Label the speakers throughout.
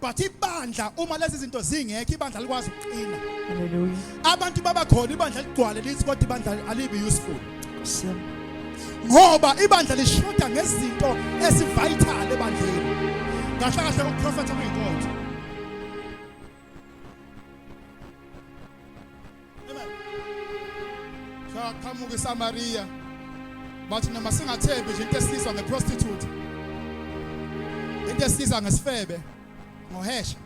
Speaker 1: but ibandla uma lezi zinto zingekho ibandla likwazi ukuqina.
Speaker 2: Hallelujah.
Speaker 1: Abantu babakhona ibandla ligcwale lithi kodwa ibandla alibi useful.
Speaker 2: Awesome.
Speaker 1: Ngoba ibandla lishoda ngezinto esivital ebandleni. Kahle kahle ukuprofetha kuyinkonzo. Amen. Qhamuka eSamaria. Bathi noma singathembi nje into esizwa ngeprostitute. Into esizwa ngesifebe, ngohesha.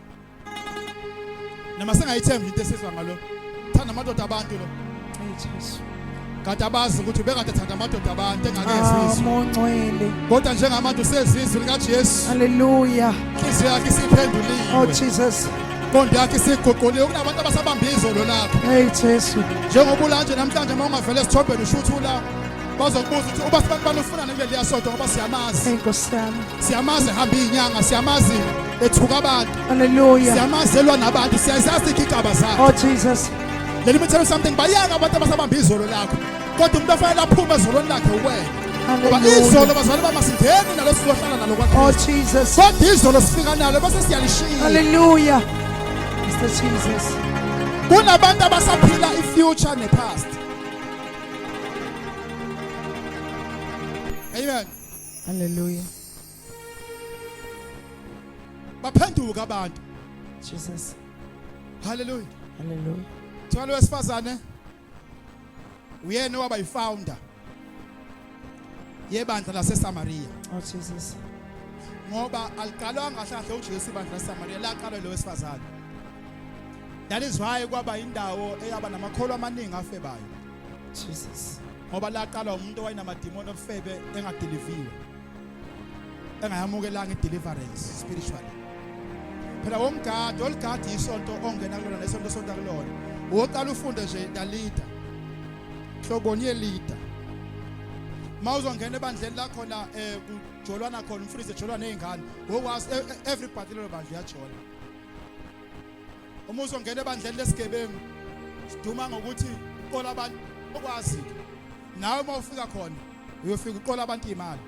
Speaker 1: Noma singayithembi into esizwa ngalo. Thanda amadoda abantu lo.
Speaker 2: Jesus.
Speaker 1: Kade abazi ukuthi ubekade thanda amadoda abantu engakezizwe.
Speaker 2: Ngcwele.
Speaker 1: Kodwa njengabantu sezizwe likaJesu.
Speaker 2: Hallelujah.
Speaker 1: Inhliziyo yakhe isiphenduliwe.
Speaker 2: Oh Jesus.
Speaker 1: Konke yakhe isiguquliwe kunabantu abasabamba izolo lapha.
Speaker 2: Hey Jesus.
Speaker 1: Njengoba ulanje namhlanje uma ungavela esithobeni usho ukuthi ula bazokubuza ukuthi uba sibantu ufuna nele liyasonto ngoba siyamazi.
Speaker 2: Enkosi yami.
Speaker 1: Siyamazi ehamba izinyanga, siyamazi ethuka abantu.
Speaker 2: Hallelujah.
Speaker 1: Siyamazelwa nabantu, siyazazi igigaba zakhe.
Speaker 2: Oh Jesus.
Speaker 1: Let me tell you something, bayanga abantu abasabamba izolo lakho. Kodwa umuntu ofanele aphume ezolweni lakhe uwena. Ngoba izolo bazali bamasingeni nalo sizohlala nalo
Speaker 2: Oh
Speaker 1: kwaKristu.
Speaker 2: Jesus.
Speaker 1: Kodwa izolo sifika nalo bese siyalishiya.
Speaker 2: Hallelujah. Mr. Jesus.
Speaker 1: Kunabantu abasaphila ifuture nepast. Amen.
Speaker 2: Hallelujah.
Speaker 1: Baphenduka abantu.
Speaker 2: Jesus.
Speaker 1: Hallelujah.
Speaker 2: Hallelujah.
Speaker 1: Thwalo wesifazane uyena waba yifounder yebandla laseSamaria.
Speaker 2: Oh Jesus.
Speaker 1: Ngoba aliqalwanga kahle uJesu ibandla laseSamaria laqalwa lo wesifazane. That is why kwaba indawo eyaba namakholwa amaningi afebayo.
Speaker 2: Jesus.
Speaker 1: Ngoba laqalwa umuntu owayenamadimoni ofebe engadeliviwe. Engayamukelanga ideliverance spiritually. Phela womgadi oligadi isonto ongena kulona nesonto sonta kulona. Uqala ufunde nje leader. Hloboni ye-leader. Mawuzongena ebandleni la khona kujolwana khona umfundisi ejolwana nezingane. Wokwazi everybody lo bandla yajola. Uma uzongena ebandleni lesigebengu siduma ngokuthi uqola abantu okwazi. Nawe uma ufika khona uyofika uqola abantu imali.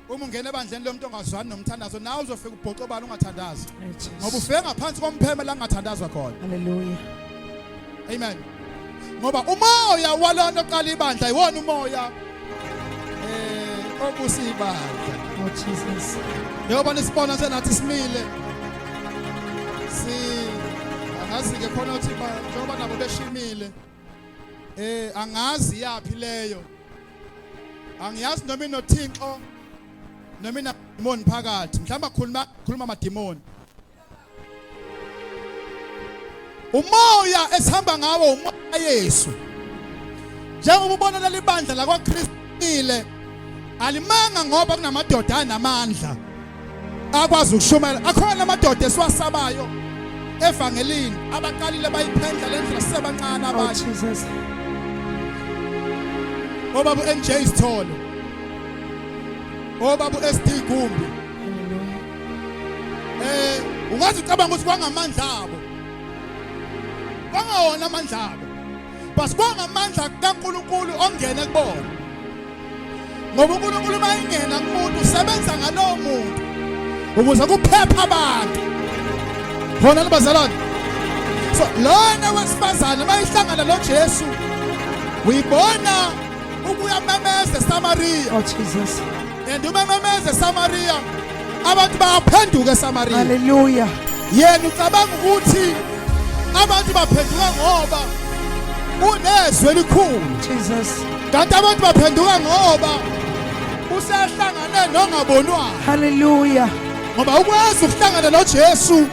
Speaker 1: Uma ungena ebandleni lomuntu ongazwani nomthandazo nawe uzofika ubhoqo bani ungathandazi. Ngoba ufike ngaphansi kompheme la ungathandazwa khona.
Speaker 2: Hallelujah.
Speaker 1: Amen. Ngoba umoya walona oqala ibandla iwona umoya obusibandla.
Speaker 2: Oh Jesus.
Speaker 1: Njengoba nisibona senathi simile angazi ke khona uthi njengoba nabo beshimile angazi yaphi leyo. Angiyazi noma inothinxo noma inademoni phakathi. Mhlawumbe khuluma amademoni. Umoya esihamba ngawo umoya Yesu. Njengoba ubona leli bandla la kwaKristu alimanga ngoba kunamadoda anamandla akwazi ukushumayela. Akhona amadoda esiwasabayo evangelini abaqalile bayiphendla lendlela sebancane
Speaker 2: Oh
Speaker 1: abathi.
Speaker 2: Jesus.
Speaker 1: Obabu NJ Sithole. Obabu SD Gumbi.
Speaker 2: Hallelujah.
Speaker 1: Ungathi ucabanga ukuthi kwangamandla abo. Kwangawona amandla abo. Bas kwangamandla kaNkulunkulu ongena kubona. Ngoba uNkulunkulu mayingena kumuntu usebenza ngalowo muntu ukuze kuphepha abantu. Khona libazalwane. So lona wesifazane mayihlangana noJesu uyibona ukuyamemeza eSamaria.
Speaker 2: Oh Jesus.
Speaker 1: And umemeza eSamaria abantu baphenduka eSamaria.
Speaker 2: Hallelujah.
Speaker 1: Yena ucabanga ukuthi abantu baphenduka ngoba unezwe elikhulu.
Speaker 2: Jesus.
Speaker 1: Kanti abantu baphenduka ngoba usehlangane nongabonwayo.
Speaker 2: Hallelujah.
Speaker 1: Ngoba ukwazi ukuhlangana noJesu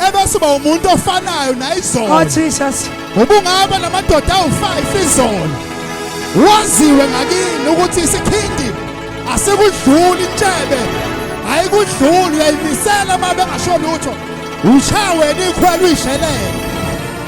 Speaker 1: ebese uba umuntu ofanayo nayizolo.
Speaker 2: Oh Jesus.
Speaker 1: Ubungaba namadoda awu5 izolo. Waziwe ngakini ukuthi isikhindi asekudlula intshebe. Ayikudluli uyayimisela uma bengasho lutho. Uchawe ikhwela uyishelele.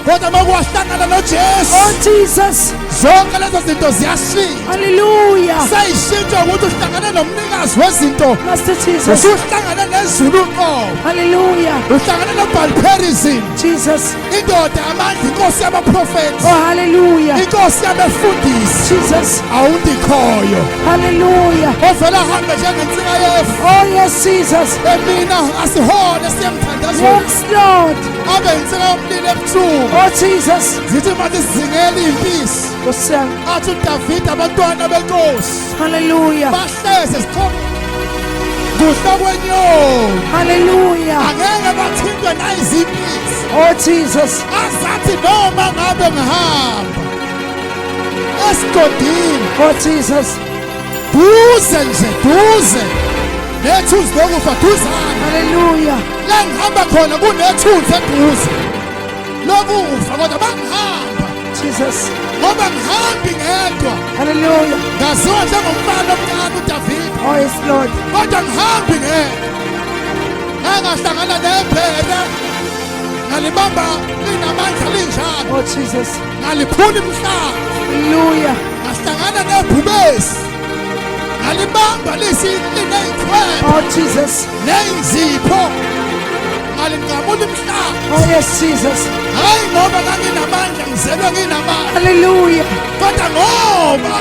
Speaker 1: kodwa makuwahlangana noJesu
Speaker 2: Oh, Jesus.
Speaker 1: zonke lezo zinto ziyashintsha
Speaker 2: Hallelujah.
Speaker 1: sayishintsha ukuthi uhlangane nomnikazi wezinto
Speaker 2: Master Jesus.
Speaker 1: usuhlangane nezulu uqobo
Speaker 2: Hallelujah.
Speaker 1: uhlangane noBalperism
Speaker 2: Jesus.
Speaker 1: indoda yamandla inkosi yabaprofethi
Speaker 2: Oh, hallelujah.
Speaker 1: inkosi yabefundisi
Speaker 2: Jesus.
Speaker 1: awundikhoyo
Speaker 2: Hallelujah.
Speaker 1: ovela hambe njengensika yefu
Speaker 2: Oh, yes, Jesus.
Speaker 1: emina asihole siyemthandazweni
Speaker 2: Yes, Lord.
Speaker 1: abe insika yomlilo ebusuku
Speaker 2: Oh, Jesus.
Speaker 1: zithi manje sizingela impisi
Speaker 2: Kosiyami.
Speaker 1: athi uDavida abantwana benkosi
Speaker 2: Hallelujah.
Speaker 1: bahleze sikhona kuhla kwenyoni
Speaker 2: Hallelujah.
Speaker 1: angeke bathintwe nayizimpisi
Speaker 2: Oh, Jesus.
Speaker 1: azathi noma ngabe ngihamba esigodini
Speaker 2: Oh, Jesus.
Speaker 1: duze nje duze nethunzi lokufa duzana
Speaker 2: Hallelujah.
Speaker 1: la ngihamba khona kunethunzi eduze lokufa kodwa bangihamba
Speaker 2: Jesus.
Speaker 1: ngoba ngihambi ngedwa
Speaker 2: Hallelujah.
Speaker 1: ngaziwa njengomfana omncane uDavida
Speaker 2: Oh, yes, Lord.
Speaker 1: kodwa ngihambi ngedwa ngahlangana nebhere ngalibamba linamandla linjalo
Speaker 2: Oh, Jesus.
Speaker 1: ngaliphula imhlaba
Speaker 2: Hallelujah.
Speaker 1: ngahlangana nebhubesi ngalibamba liney'khwebe
Speaker 2: Oh, Jesus.
Speaker 1: ney'nzipho ngalinqamula imhlaba
Speaker 2: Oh, yes, Jesus.
Speaker 1: hhayi ngoba nganginamandla ngizelwe nginamandla
Speaker 2: Hallelujah.
Speaker 1: kodwa ngoba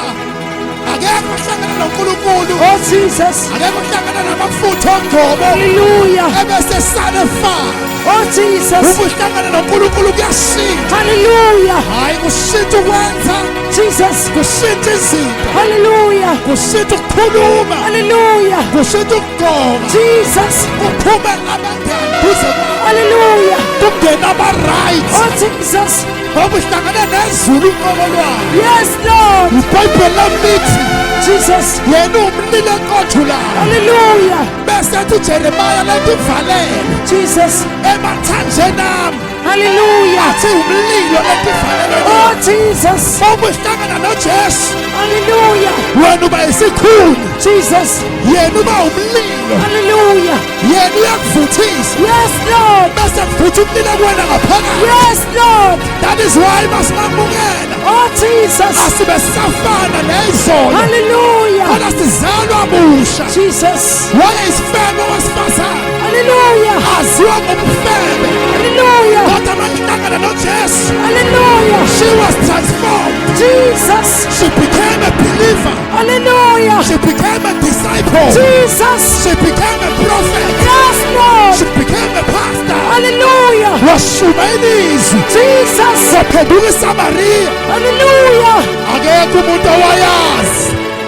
Speaker 1: akekho ohlangana noNkulunkulu
Speaker 2: Oh, Jesus.
Speaker 1: akekho ohlangana namafutha omgcobo
Speaker 2: Hallelujah.
Speaker 1: ebese sale efana
Speaker 2: Oh, Jesus.
Speaker 1: ukuhlangana noNkulunkulu kuyashintsha
Speaker 2: Hallelujah.
Speaker 1: hhayi kushintsha ukwenza
Speaker 2: Jesus.
Speaker 1: kushintsha izinto
Speaker 2: Hallelujah.
Speaker 1: kushintsha ukukhuluma
Speaker 2: Hallelujah.
Speaker 1: kushintsha ukugqoka
Speaker 2: Jesus.
Speaker 1: kuphume abangani duze kwakho
Speaker 2: Hallelujah.
Speaker 1: kungena aba-right
Speaker 2: Oh, Jesus.
Speaker 1: ngoba uhlangane nezulu uqobo lwayo
Speaker 2: Yes, Lord.
Speaker 1: ibhayibheli lami lithi
Speaker 2: Jesus.
Speaker 1: yena uwumlilo enkothulayo
Speaker 2: Hallelujah.
Speaker 1: bese ethi uJeremaya lethi ivalele
Speaker 2: Jesus.
Speaker 1: emathanjeni ami
Speaker 2: Hallelujah.
Speaker 1: athi umlilo lethi ivalele
Speaker 2: Oh, Jesus.
Speaker 1: uma uhlangana noJesu
Speaker 2: Hallelujah.
Speaker 1: wena uba yisikhuni
Speaker 2: Jesus.
Speaker 1: yena uba umlilo
Speaker 2: Hallelujah.
Speaker 1: yena uyakuvuthisa
Speaker 2: Yes, Lord.
Speaker 1: bese kuvutha umlilo kuwena ngaphakathi
Speaker 2: Yes, Lord.
Speaker 1: that is why masimamukela
Speaker 2: Oh, Jesus.
Speaker 1: asibe sisafana neyizolo
Speaker 2: Hallelujah.
Speaker 1: kodwa sizalwa busha
Speaker 2: Jesus.
Speaker 1: wayeyisifebe wesifazane
Speaker 2: Hallelujah.
Speaker 1: aziwa ngomfebe
Speaker 2: Hallelujah.
Speaker 1: kodwa makuhlangana noJesu
Speaker 2: Hallelujah.
Speaker 1: she was transformed
Speaker 2: Jesus.
Speaker 1: she became a believer
Speaker 2: Hallelujah.
Speaker 1: she became a disciple
Speaker 2: Jesus.
Speaker 1: she became a prophet
Speaker 2: Yes, Lord.
Speaker 1: she became a pastor
Speaker 2: Hallelujah.
Speaker 1: washuba ilizwi
Speaker 2: Jesus.
Speaker 1: waphenduka iSamariya
Speaker 2: Hallelujah.
Speaker 1: akekho umuntu owayazi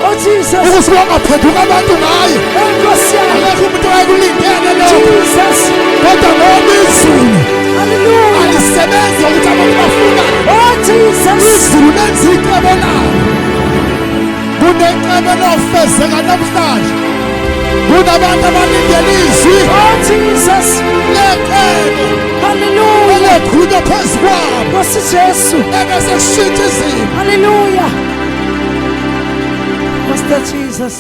Speaker 2: Oh, Jesus.
Speaker 1: ukuthi wangaphenduka abantu ngayo
Speaker 2: Enkosiyami.
Speaker 1: akekho umuntu owayekulindele lokho
Speaker 2: Jesus.
Speaker 1: kodwa ngoba izulu
Speaker 2: Hallelujah.
Speaker 1: alisebenzi ukuthi abantu bafuna
Speaker 2: Oh, Jesus.
Speaker 1: izulu lenza icebo layo kunecebo elofezeka namhlanje kunabantu abalindele izwi
Speaker 2: Oh, Jesus.
Speaker 1: lecebo
Speaker 2: Hallelujah.
Speaker 1: elekhulunywa phezu kwabo
Speaker 2: Nkosi Jesu.
Speaker 1: ebese kushintsha izimo
Speaker 2: Hallelujah. Master Jesus.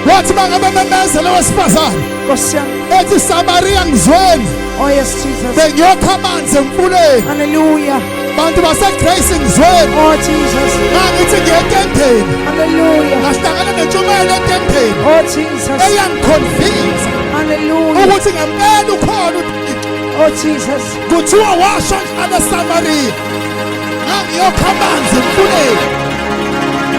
Speaker 1: wathi bangabememezela wesifazane
Speaker 2: Nkosiyami.
Speaker 1: ethi Samariya ngizweni
Speaker 2: Oh, yes, Jesus.
Speaker 1: bengiyokha amanzi emfuleni
Speaker 2: Hallelujah.
Speaker 1: bantu baseGrace ngizweni
Speaker 2: Oh, Jesus.
Speaker 1: ngangithi ngiye etenteni
Speaker 2: Hallelujah.
Speaker 1: ngahlangana nentshumayelo etenteni
Speaker 2: Oh, Jesus.
Speaker 1: eyangiconvince
Speaker 2: Hallelujah.
Speaker 1: ukuthi ngempela ukhona uThixo
Speaker 2: Oh, Jesus.
Speaker 1: kuthiwa washo njalo eSamariya ngangiyokha amanzi emfuleni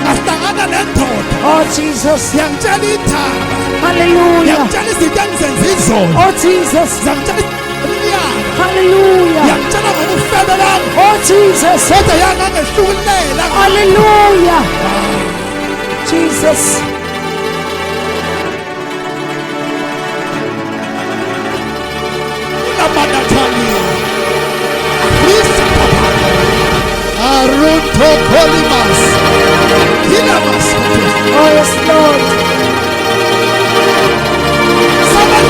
Speaker 1: ngahlangana nendoda
Speaker 2: Oh, Jesus.
Speaker 1: yangitshela indaba
Speaker 2: Hallelujah.
Speaker 1: yangitshela izinto engizenza izolo
Speaker 2: Oh, Jesus.
Speaker 1: yangitshela iminyaka
Speaker 2: Hallelujah.
Speaker 1: yangitshela ngobufebe bami
Speaker 2: Oh, Jesus.
Speaker 1: kodwa yangangehlukulela
Speaker 2: Hallelujah. Jesus.
Speaker 1: Namanatani Krista Papa Arunto Kolimas Hilamas
Speaker 2: Oh, yes, Lord.
Speaker 1: Saban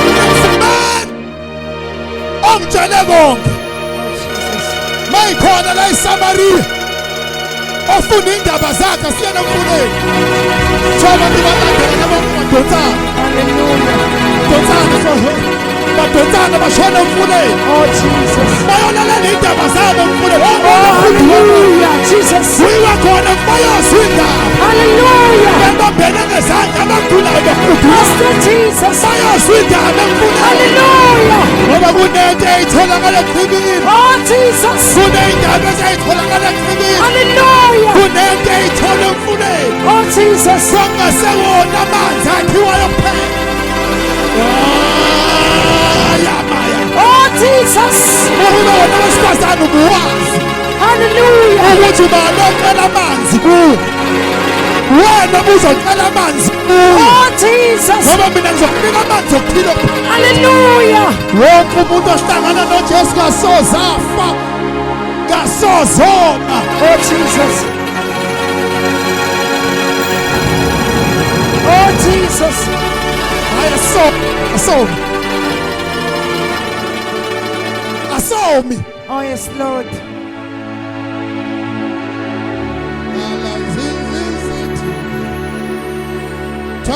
Speaker 1: ongitshele konke
Speaker 2: Oh, Jesus.
Speaker 1: mayikhona la eSamariya ofuna indaba zakhe siyena mfuleni thoba nibalandela nabo madonsana
Speaker 2: Hallelujah.
Speaker 1: donsana so abangadonsanga bashona emfuleni
Speaker 2: Oh, Jesus.
Speaker 1: bayolalela indaba zabo emfuleni
Speaker 2: Oh, hallelujah. Jesus.
Speaker 1: kuyiwa khona bayozwa indaba
Speaker 2: Hallelujah.
Speaker 1: bebambene ngezandla abagulayo bakhudula
Speaker 2: Master Jesus.
Speaker 1: bayozwa indaba emfuleni
Speaker 2: Hallelujah.
Speaker 1: ngoba kunento eyitholakala echibini
Speaker 2: Oh, Jesus.
Speaker 1: kuney'ndaba ezayitholakala echibini
Speaker 2: Hallelujah.
Speaker 1: kunento eyithola emfuleni
Speaker 2: Oh, Jesus.
Speaker 1: kwakungasewona amanzi akhiwayo kuphela yamaya
Speaker 2: Oh, Jesus.
Speaker 1: ukube wona wesifazane ubuwazi
Speaker 2: Hallelujah.
Speaker 1: ukuthi ubalokela amanzi kuwo wena ubuzocela amanzi kuwo
Speaker 2: Oh, Jesus.
Speaker 1: ngoba mina ngizokunika amanzi okuphila
Speaker 2: Hallelujah.
Speaker 1: wonke umuntu ohlangana nojesu kasozafa kasozoma
Speaker 2: Oh, Jesus. Oh, Jesus.
Speaker 1: hayi asomi
Speaker 2: Oh, yes, Lord.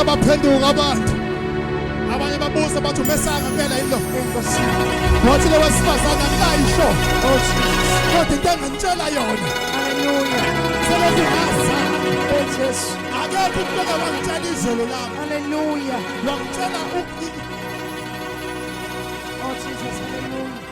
Speaker 1: Baphenduka abantu abanye babuza bathi umesanga impela yini lo
Speaker 2: Enkosi.
Speaker 1: wathi le wesifazane akayisho
Speaker 2: Oh, Jesus.
Speaker 1: kodwa into engangitshela yona
Speaker 2: Hallelujah.
Speaker 1: selokhu ngazama
Speaker 2: Oh, Jesus.
Speaker 1: akekho umuntu ongawangitshela izolo lapho
Speaker 2: Hallelujah.
Speaker 1: wangitshela
Speaker 2: Oh, Jesus. Hallelujah.